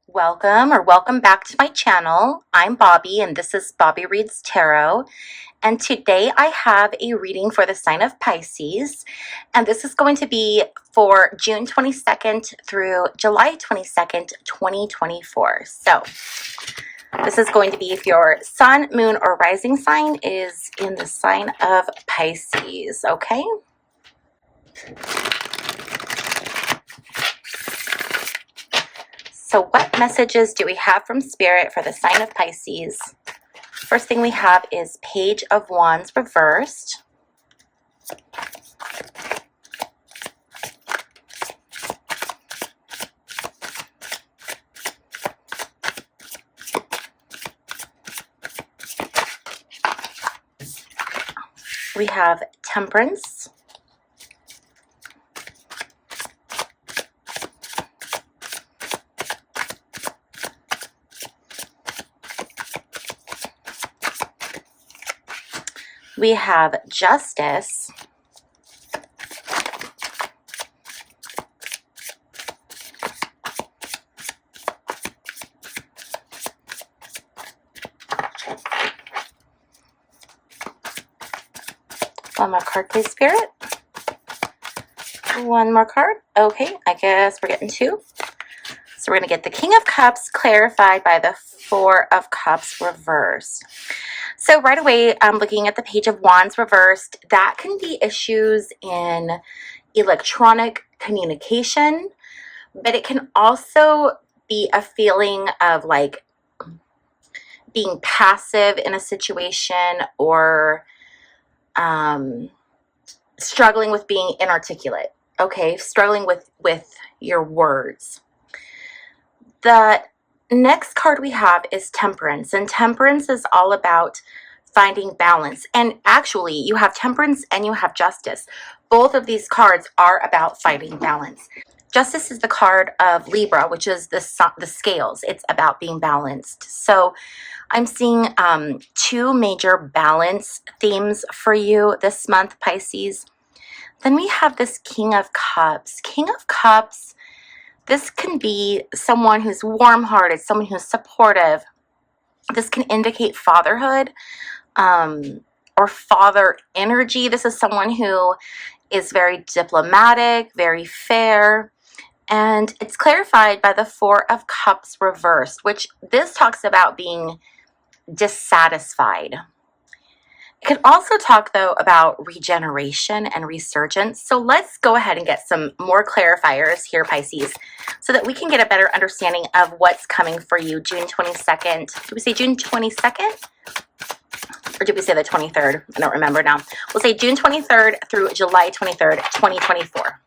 Welcome back to my channel. I'm Bobbie and this is Bobbie Reads Tarot. And today I have a reading for the sign of Pisces. And this is going to be for June 22nd through July 22nd, 2024. So this is going to be if your sun, moon, or rising sign is in the sign of Pisces, okay? So what messages do we have from Spirit for the sign of Pisces? First thing we have is Page of Wands reversed. We have Temperance. We have Justice. One more card, please, Spirit. One more card. Okay, I guess we're getting two. So we're going to get the King of Cups clarified by the Four of Cups reversed. So right away, I'm looking at the Page of Wands reversed. That can be issues in electronic communication, but it can also be a feeling of like being passive in a situation or struggling with being inarticulate, okay? Struggling with your words. The next card we have is Temperance, and Temperance is all about finding balance. And actually, you have Temperance and you have Justice. Both of these cards are about finding balance. Justice is the card of Libra, which is the scales. It's about being balanced. So I'm seeing two major balance themes for you this month, Pisces. Then we have this King of Cups. King of Cups, this can be someone who's warm-hearted, someone who's supportive. This can indicate fatherhood or father energy. This is someone who is very diplomatic, very fair. And it's clarified by the Four of Cups reversed, which this talks about being dissatisfied. It can also talk, though, about regeneration and resurgence. So let's go ahead and get some more clarifiers here, Pisces, so that we can get a better understanding of what's coming for you June 22nd. Did we say June 22nd? Or did we say the 23rd? I don't remember now. We'll say June 23rd through July 23rd, 2024.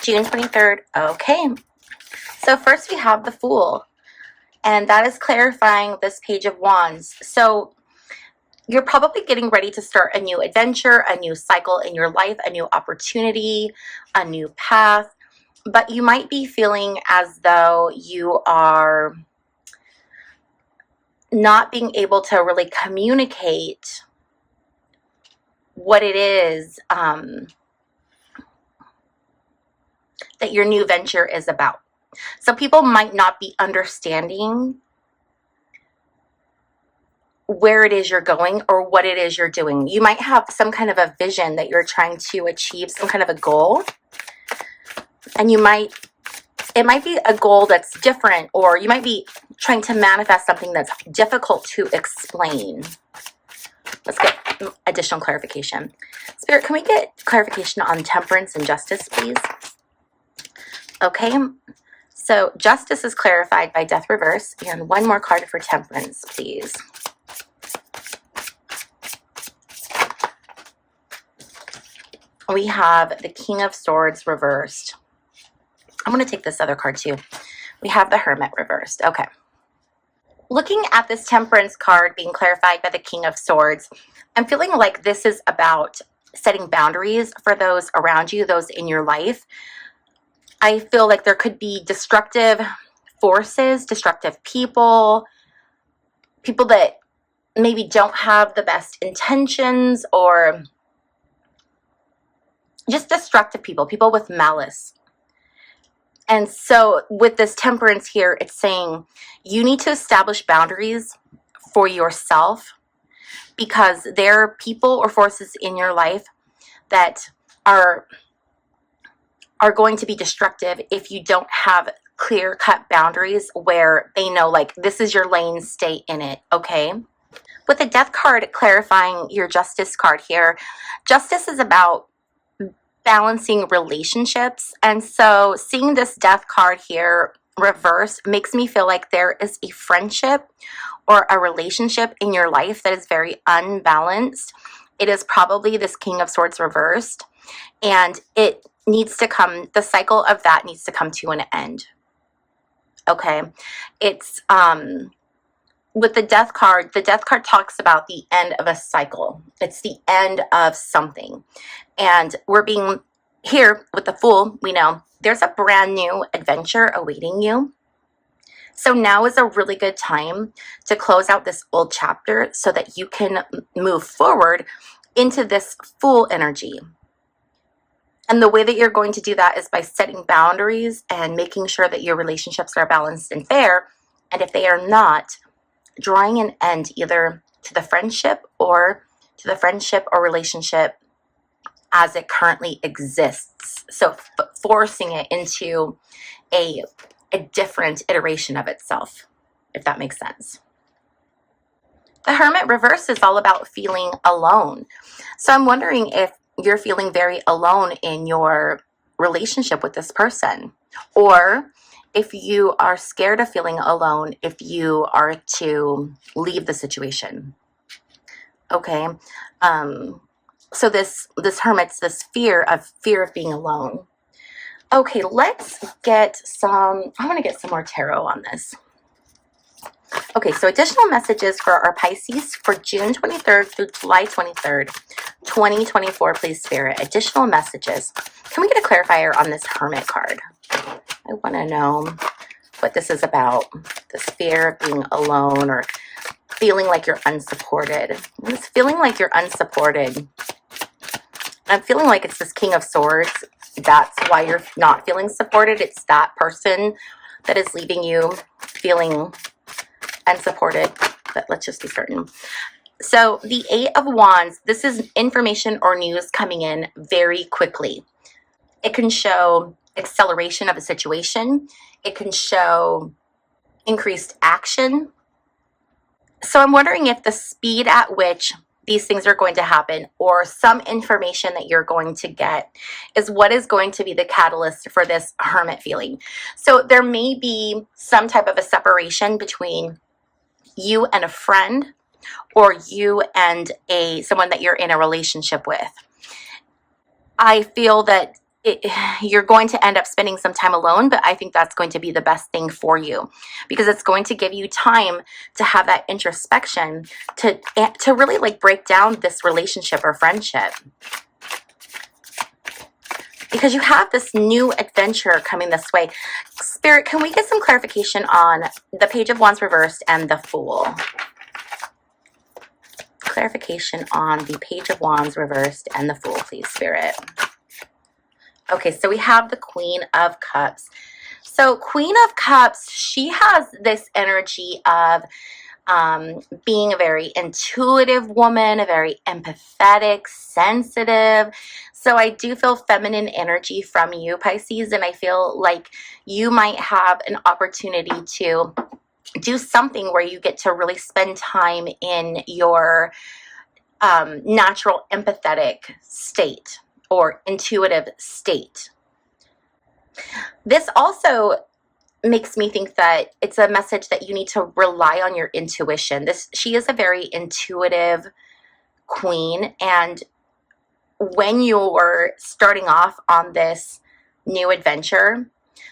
June 23rd. Okay. So first we have the Fool. And that is clarifying this Page of Wands. So you're probably getting ready to start a new adventure, a new cycle in your life, a new opportunity, a new path. But you might be feeling as though you are not being able to really communicate what it is that your new venture is about. So people might not be understanding where it is you're going or what it is you're doing. You might have some kind of a vision that you're trying to achieve, some kind of a goal. And it might be a goal that's different, or you might be trying to manifest something that's difficult to explain. Let's get additional clarification. Spirit, can we get clarification on Temperance and Justice, please? Okay. So Justice is clarified by Death reverse, and one more card for Temperance, please. We have the King of Swords reversed. I'm going to take this other card too. We have the Hermit reversed. Okay. Looking at this Temperance card being clarified by the King of Swords, I'm feeling like this is about setting boundaries for those around you, those in your life. I feel like there could be destructive forces, destructive people, people that maybe don't have the best intentions, or just destructive people, people with malice. And so with this Temperance here, it's saying you need to establish boundaries for yourself, because there are people or forces in your life that are going to be destructive if you don't have clear-cut boundaries where they know, like, this is your lane, stay in it, okay? With the Death card clarifying your Justice card here, Justice is about balancing relationships. And so seeing this Death card here reversed makes me feel like there is a friendship or a relationship in your life that is very unbalanced. It is probably this King of Swords reversed, and it needs to come, the cycle of that needs to come to an end. Okay, it's with the Death card talks about the end of a cycle. It's the end of something. And we're being here with the Fool, we know there's a brand new adventure awaiting you. So now is a really good time to close out this old chapter so that you can move forward into this Fool energy. And the way that you're going to do that is by setting boundaries and making sure that your relationships are balanced and fair. And if they are not, drawing an end either to the friendship or relationship as it currently exists. So forcing it into a different iteration of itself, if that makes sense. The Hermit reverse is all about feeling alone. So I'm wondering if you're feeling very alone in your relationship with this person, or if you are scared of feeling alone if you are to leave the situation. Okay, so this Hermit's this fear of being alone. Okay, let's get some, I want to get some more tarot on this. Okay, so additional messages for our Pisces for June 23rd through July 23rd, 2024, please, Spirit. Additional messages. Can we get a clarifier on this Hermit card? I want to know what this is about. This fear of being alone or feeling like you're unsupported. This feeling like you're unsupported. I'm feeling like it's this King of Swords. That's why you're not feeling supported. It's that person that is leaving you feeling unsupported. But let's just be certain. So the Eight of Wands, this is information or news coming in very quickly. It can show acceleration of a situation. It can show increased action. So I'm wondering if the speed at which these things are going to happen, or some information that you're going to get, is what is going to be the catalyst for this Hermit feeling. So there may be some type of a separation between you and a friend, or you and someone that you're in a relationship with. I feel that you're going to end up spending some time alone, but I think that's going to be the best thing for you, because it's going to give you time to have that introspection to really like break down this relationship or friendship, because you have this new adventure coming this way. Spirit, can we get some clarification on the Page of Wands reversed and the Fool? Clarification on the Page of Wands reversed and the Fool, please, Spirit. Okay, so we have the Queen of Cups. So Queen of Cups, she has this energy of being a very intuitive woman, a very empathetic, sensitive. So I do feel feminine energy from you, Pisces, and I feel like you might have an opportunity to do something where you get to really spend time in your natural empathetic state or intuitive state. This also makes me think that it's a message that you need to rely on your intuition. She is a very intuitive queen, and when you're starting off on this new adventure,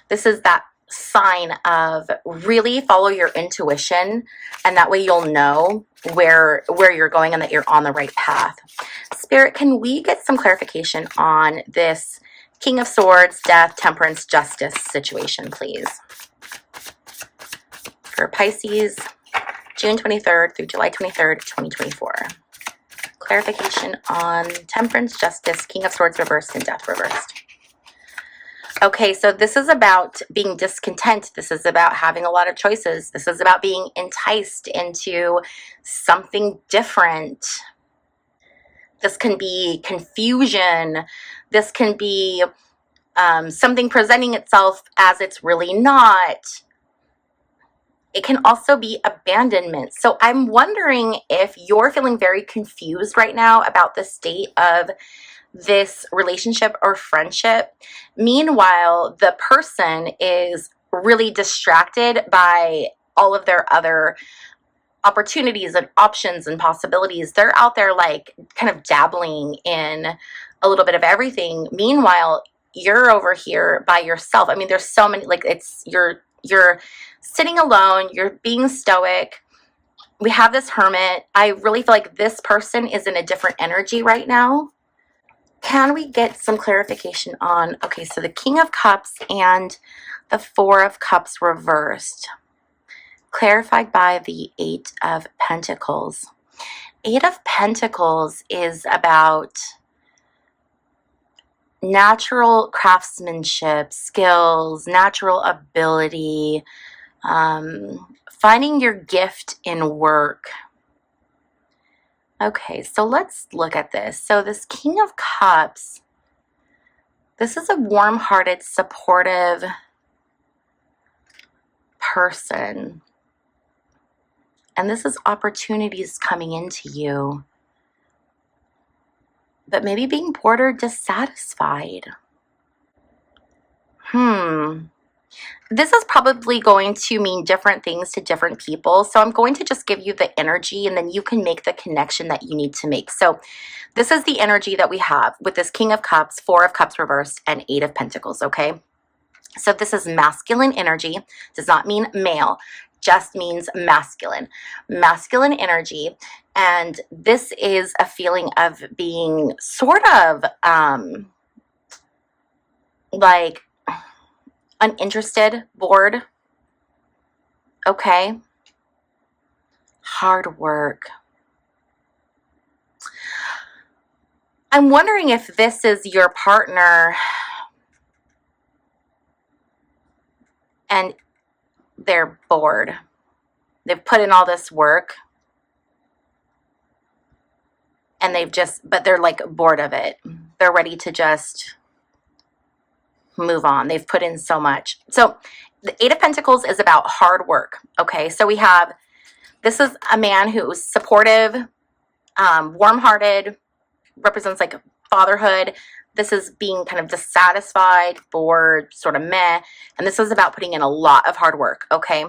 this is that sign of really follow your intuition, and that way you'll know where you're going and that you're on the right path. Spirit, can we get some clarification on this King of Swords, Death, Temperance, Justice situation, please? For Pisces, June 23rd through July 23rd, 2024. Clarification on Temperance, Justice, King of Swords reversed, and Death reversed. Okay, so this is about being discontent. This is about having a lot of choices. This is about being enticed into something different. This can be confusion. This can be something presenting itself as it's really not. It can also be abandonment. So I'm wondering if you're feeling very confused right now about the state of this relationship or friendship. Meanwhile, the person is really distracted by all of their other opportunities and options and possibilities. They're out there like kind of dabbling in a little bit of everything. Meanwhile, you're over here by yourself. I mean, there's so many, like it's you're sitting alone, you're being stoic. We have this hermit. I really feel like this person is in a different energy right now. Can we get some clarification on, okay, so the King of Cups and the Four of Cups reversed, clarified by the Eight of Pentacles. Eight of Pentacles is about natural craftsmanship, skills, natural ability, finding your gift in work. Okay, so let's look at this. So this King of Cups, this is a warm-hearted, supportive person. And this is opportunities coming into you. But maybe being bored or dissatisfied. This is probably going to mean different things to different people. So I'm going to just give you the energy and then you can make the connection that you need to make. So this is the energy that we have with this King of Cups, Four of Cups reversed, and Eight of Pentacles, okay? So this is masculine energy. Does not mean male, just means masculine. Masculine energy. And this is a feeling of being sort of like uninterested, bored, okay? Hard work. I'm wondering if this is your partner and they're bored. They've put in all this work and but they're like bored of it. They're ready to just move on. They've put in so much. So the Eight of Pentacles is about hard work. Okay, so we have, this is a man who's supportive, warm-hearted, represents like fatherhood. This is being kind of dissatisfied, bored, sort of meh. And this is about putting in a lot of hard work. Okay,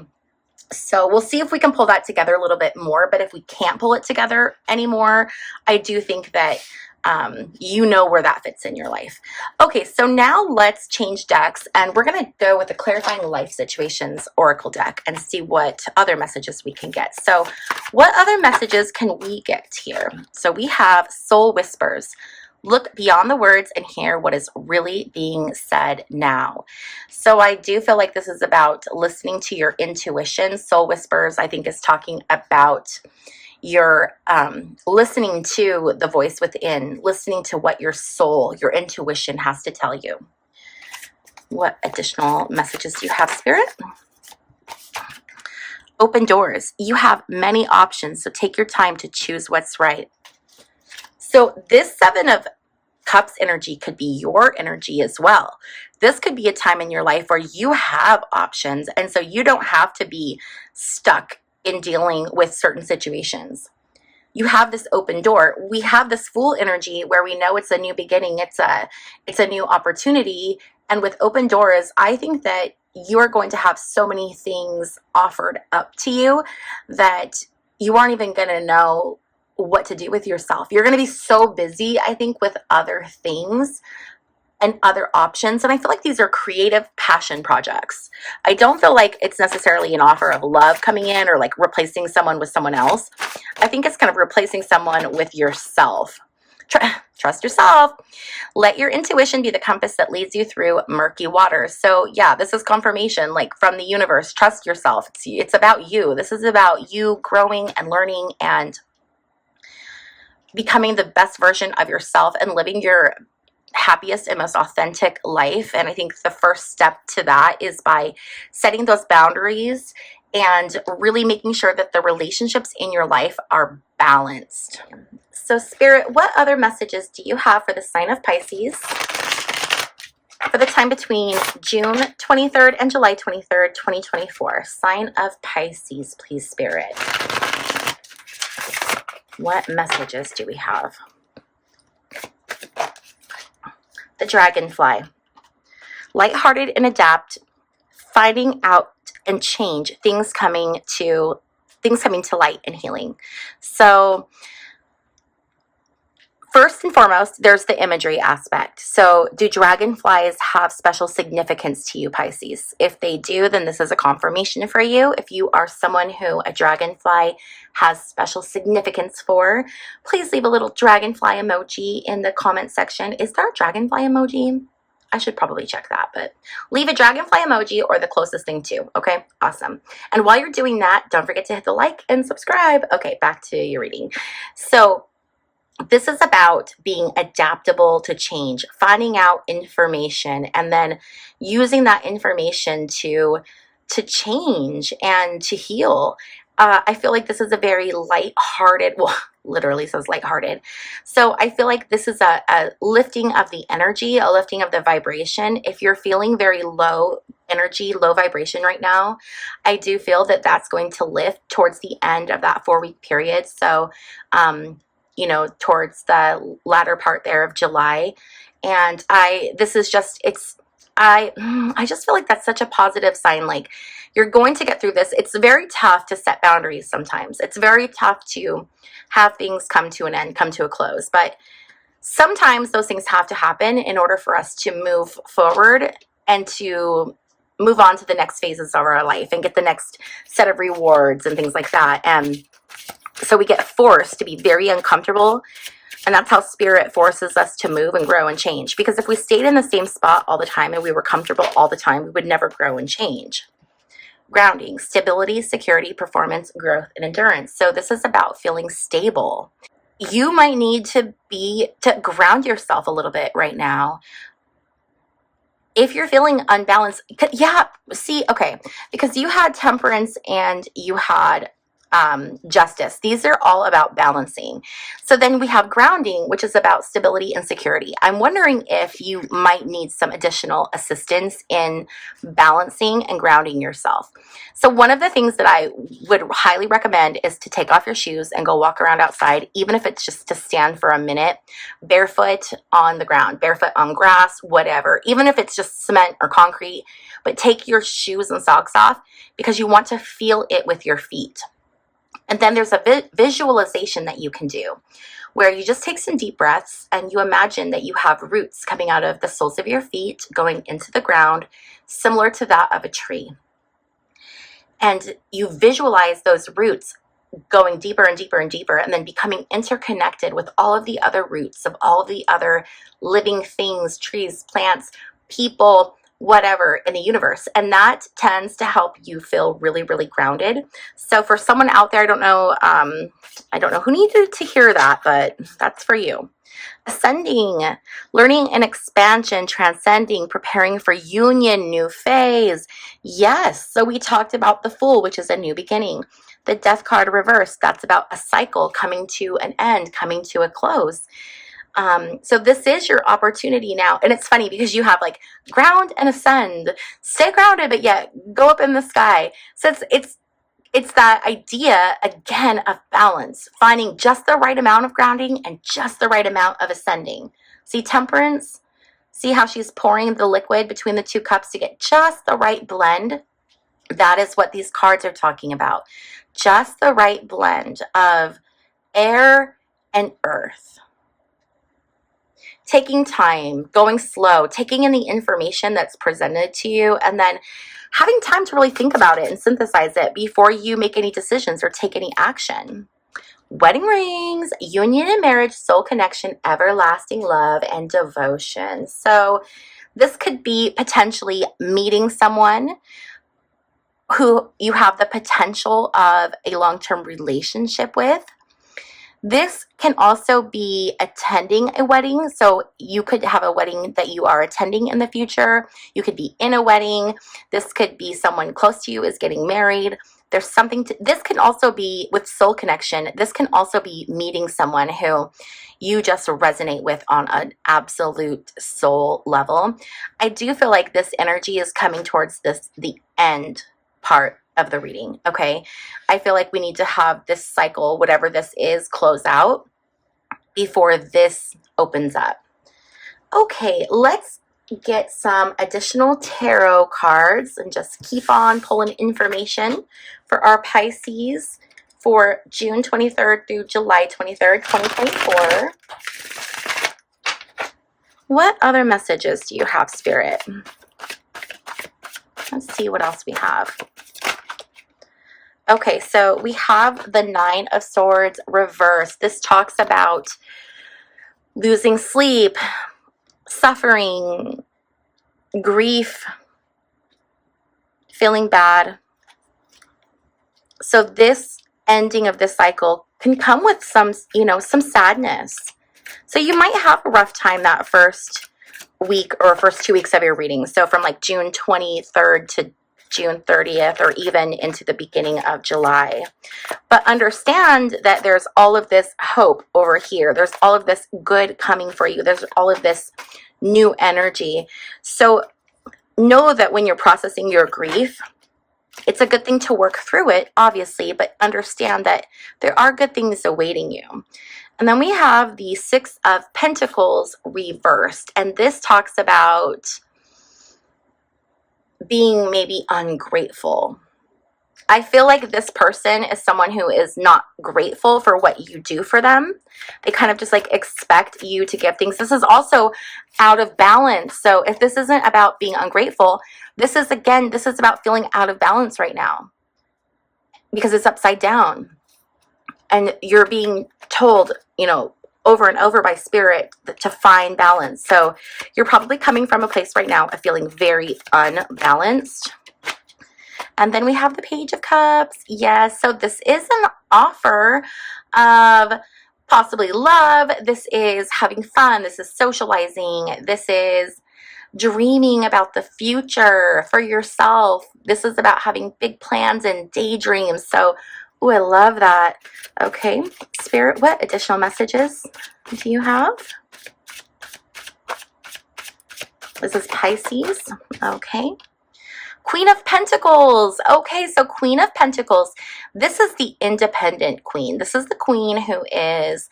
so we'll see if we can pull that together a little bit more. But if we can't pull it together anymore, I do think that you know where that fits in your life. Okay, so now let's change decks and we're going to go with the Clarifying Life Situations Oracle deck and see what other messages we can get. So what other messages can we get here? So we have Soul Whispers. Look beyond the words and hear what is really being said now. So I do feel like this is about listening to your intuition. Soul Whispers, I think, is talking about you're listening to the voice within, listening to what your soul, your intuition has to tell you. What additional messages do you have, Spirit? Open doors. You have many options, so take your time to choose what's right. So this Seven of Cups energy could be your energy as well. This could be a time in your life where you have options, and so you don't have to be stuck in dealing with certain situations. You have this open door. We have this Fool energy where we know it's a new beginning. It's a new opportunity. And with open doors, I think that you're going to have so many things offered up to you that you aren't even going to know what to do with yourself. You're going to be so busy, I think, with other things and other options. And I feel like these are creative passion projects. I don't feel like it's necessarily an offer of love coming in or like replacing someone with someone else. I think it's kind of replacing someone with yourself. Trust yourself. Let your intuition be the compass that leads you through murky waters. So yeah, this is confirmation, like from the universe. Trust yourself. It's about you. This is about you growing and learning and becoming the best version of yourself and living your happiest and most authentic life. And I think the first step to that is by setting those boundaries and really making sure that the relationships in your life are balanced. So Spirit, what other messages do you have for the sign of Pisces for the time between June 23rd and July 23rd, 2024? Sign of Pisces, please, Spirit. What messages do we have? The Dragonfly. Lighthearted and adapt, finding out and change, things coming to light and healing. So first and foremost, there's the imagery aspect. So do dragonflies have special significance to you, Pisces? If they do, then this is a confirmation for you. If you are someone who a dragonfly has special significance for, please leave a little dragonfly emoji in the comment section. Is there a dragonfly emoji? I should probably check that, but leave a dragonfly emoji or the closest thing to. Okay, awesome. And while you're doing that, don't forget to hit the like and subscribe. Okay, back to your reading. So this is about being adaptable to change, finding out information, and then using that information to change and to heal. I feel like this is a very lighthearted, well, literally says lighthearted. So I feel like this is a lifting of the energy, a lifting of the vibration. If you're feeling very low energy, low vibration right now, I do feel that that's going to lift towards the end of that 4-week period. So, you know, towards the latter part there of July. And I just feel like that's such a positive sign. Like, you're going to get through this. It's very tough to set boundaries sometimes. It's very tough to have things come to an end, come to a close. But sometimes those things have to happen in order for us to move forward and to move on to the next phases of our life and get the next set of rewards and things like that. And so we get forced to be very uncomfortable, and that's how Spirit forces us to move and grow and change. Because if we stayed in the same spot all the time and we were comfortable all the time, we would never grow and change. Grounding, stability, security, performance, growth, and endurance. So this is about feeling stable. You might need to ground yourself a little bit right now. If you're feeling unbalanced, yeah, see, okay, because you had temperance and you had justice. These are all about balancing. So then we have grounding, which is about stability and security. I'm wondering if you might need some additional assistance in balancing and grounding yourself. So one of the things that I would highly recommend is to take off your shoes and go walk around outside, even if it's just to stand for a minute, barefoot on the ground, barefoot on grass, whatever, even if it's just cement or concrete, but take your shoes and socks off because you want to feel it with your feet. And then there's a visualization that you can do where you just take some deep breaths and you imagine that you have roots coming out of the soles of your feet going into the ground, similar to that of a tree. And you visualize those roots going deeper and deeper and deeper, and then becoming interconnected with all of the other roots of all of the other living things, trees, plants, people, whatever in the universe. And that tends to help you feel really, really grounded. So for someone out there, I don't know who needed to hear that, but that's for you. Ascending, learning and expansion, transcending, preparing for union, new phase. Yes. So we talked about the Fool, which is a new beginning. The Death card reversed, that's about a cycle coming to an end, coming to a close. So this is your opportunity now. And it's funny because you have like ground and ascend, stay grounded, but yet go up in the sky. So it's that idea again of balance, finding just the right amount of grounding and just the right amount of ascending. See temperance, see how she's pouring the liquid between the two cups to get just the right blend. That is what these cards are talking about. Just the right blend of air and earth. Taking time, going slow, taking in the information that's presented to you, and then having time to really think about it and synthesize it before you make any decisions or take any action. Wedding rings, union and marriage, soul connection, everlasting love, and devotion. So this could be potentially meeting someone who you have the potential of a long-term relationship with. This can also be attending a wedding. So you could have a wedding that you are attending in the future. You could be in a wedding. This could be someone close to you is getting married. There's something to, this can also be with soul connection. This can also be meeting someone who you just resonate with on an absolute soul level. I do feel like this energy is coming towards the end part of the reading, okay? I feel like we need to have this cycle, whatever this is, close out before this opens up. Okay, let's get some additional tarot cards and just keep on pulling information for our Pisces for June 23rd through July 23rd, 2024. What other messages do you have, Spirit? Let's see what else we have. Okay, so we have the Nine of Swords reversed. This talks about losing sleep, suffering, grief, feeling bad. So this ending of this cycle can come with some, some sadness. So you might have a rough time that first week or first 2 weeks of your reading. So from like June 23rd to June 30th, or even into the beginning of July. But understand that there's all of this hope over here. There's all of this good coming for you. There's all of this new energy. So know that when you're processing your grief, it's a good thing to work through it, obviously, but understand that there are good things awaiting you. And then we have the Six of Pentacles reversed. And this talks about being maybe ungrateful. I feel like this person is someone who is not grateful for what you do for them. They kind of just like expect you to give things. This is also out of balance. So if this isn't about being ungrateful, this is about feeling out of balance right now because it's upside down. And you're being told, over and over by Spirit to find balance. So you're probably coming from a place right now of feeling very unbalanced. And then we have the Page of Cups. Yes, so this is an offer of possibly love. This is having fun. This is socializing. This is dreaming about the future for yourself. This is about having big plans and daydreams. So, ooh, I love that. Okay, Spirit, what additional messages do you have? This is Pisces. Okay. Queen of Pentacles. Okay, so Queen of Pentacles. This is the independent queen. This is the queen who is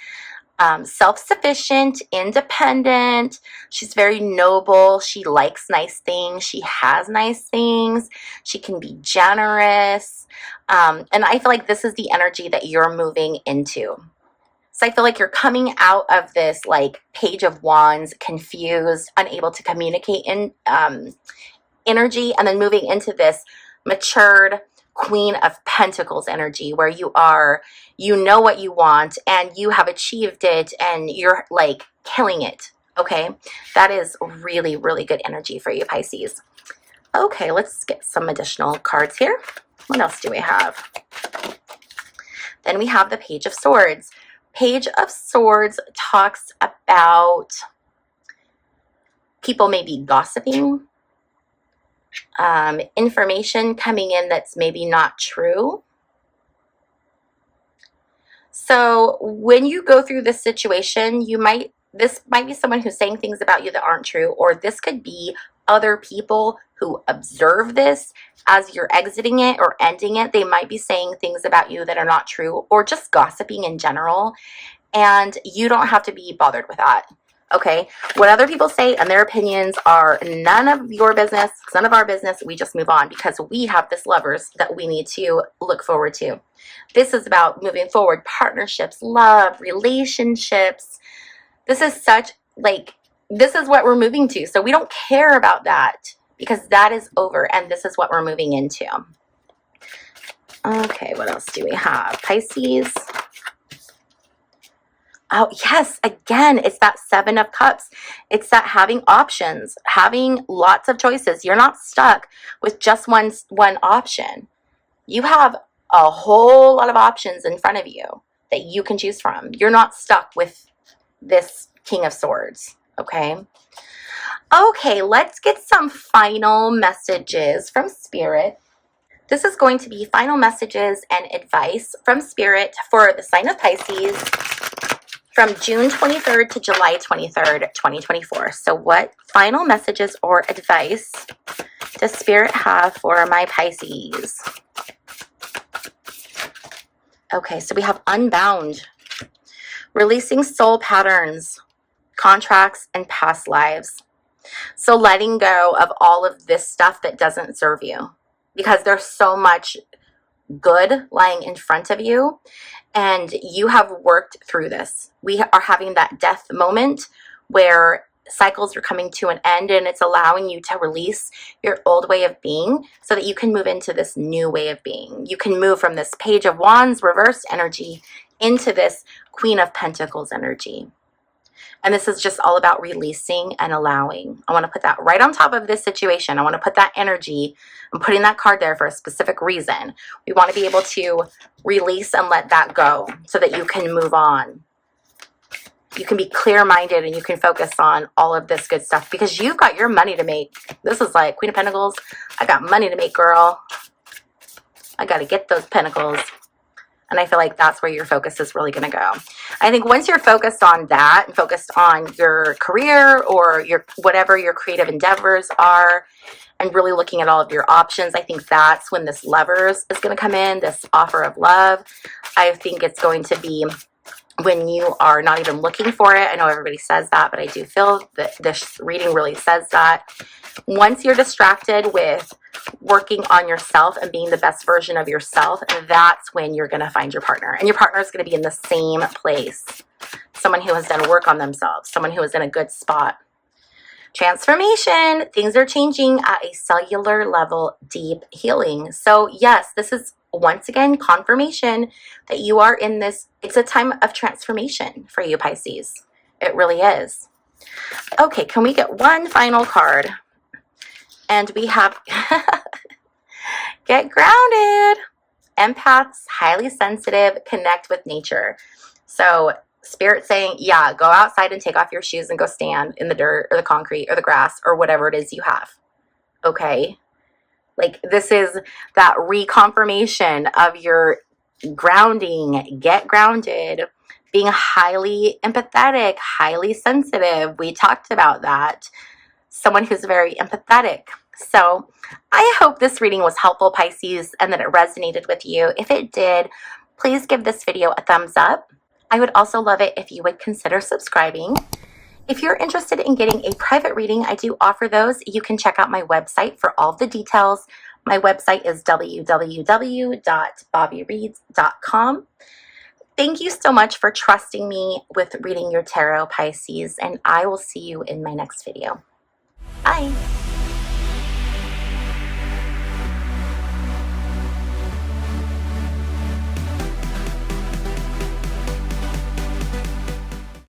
self-sufficient, independent. She's very noble. She likes nice things. She has nice things. She can be generous. And I feel like this is the energy that you're moving into. So I feel like you're coming out of this like Page of Wands, confused, unable to communicate in energy, and then moving into this matured Queen of Pentacles energy where you know what you want and you have achieved it and you're like killing it. Okay, that is really, really good energy for you, Pisces. Okay, let's get some additional cards here. What else do we have? Then we have the Page of Swords. Page of Swords talks about people maybe gossiping, information coming in that's maybe not true. So when you go through this situation, this might be someone who's saying things about you that aren't true, or this could be other people who observe this as you're exiting it or ending it. They might be saying things about you that are not true, or just gossiping in general, and you don't have to be bothered with that. Okay, what other people say and their opinions are none of your business, none of our business. We just move on because we have this Lovers that we need to look forward to. This is about moving forward, partnerships, love, relationships. This is this is what we're moving to. So we don't care about that because that is over and this is what we're moving into. Okay, what else do we have? Pisces. Oh, yes. Again, it's that Seven of Cups. It's that having options, having lots of choices. You're not stuck with just one option. You have a whole lot of options in front of you that you can choose from. You're not stuck with this King of Swords, okay? Okay, let's get some final messages from Spirit. This is going to be final messages and advice from Spirit for the sign of Pisces from June 23rd to July 23rd, 2024. So what final messages or advice does Spirit have for my Pisces? Okay, so we have unbound, releasing soul patterns, contracts, and past lives. So letting go of all of this stuff that doesn't serve you, because there's so much good lying in front of you, and you have worked through this. We are having that death moment where cycles are coming to an end, and it's allowing you to release your old way of being so that you can move into this new way of being. You can move from this Page of Wands reverse energy into this Queen of Pentacles energy. And this is just all about releasing and allowing. I want to put that right on top of this situation. I want to put that energy. I'm putting that card there for a specific reason. We want to be able to release and let that go so that you can move on. You can be clear-minded and you can focus on all of this good stuff because you've got your money to make. This is like Queen of Pentacles. I got money to make, girl. I got to get those pentacles. And I feel like that's where your focus is really going to go. I think once you're focused on that and focused on your career or your whatever your creative endeavors are and really looking at all of your options, I think that's when this Lovers is going to come in, this offer of love. I think it's going to be when you are not even looking for it. I know everybody says that, but I do feel that this reading really says that. Once you're distracted with working on yourself and being the best version of yourself, that's when you're going to find your partner. And your partner is going to be in the same place. Someone who has done work on themselves. Someone who is in a good spot. Transformation. Things are changing at a cellular level. Deep healing. So yes, this is once again confirmation that you are in this. It's a time of transformation for you, Pisces. It really is. Okay, can we get one final card? And we have get grounded. Empaths, highly sensitive, connect with nature. So Spirit saying, yeah, go outside and take off your shoes and go stand in the dirt or the concrete or the grass or whatever it is you have. Okay. Like this is that reconfirmation of your grounding. Get grounded. Being highly empathetic, highly sensitive. We talked about that. Someone who's very empathetic. So I hope this reading was helpful, Pisces, and that it resonated with you. If it did, please give this video a thumbs up. I would also love it if you would consider subscribing. If you're interested in getting a private reading, I do offer those. You can check out my website for all the details. My website is www.bobbiereads.com. Thank you so much for trusting me with reading your tarot, Pisces, and I will see you in my next video. Bye.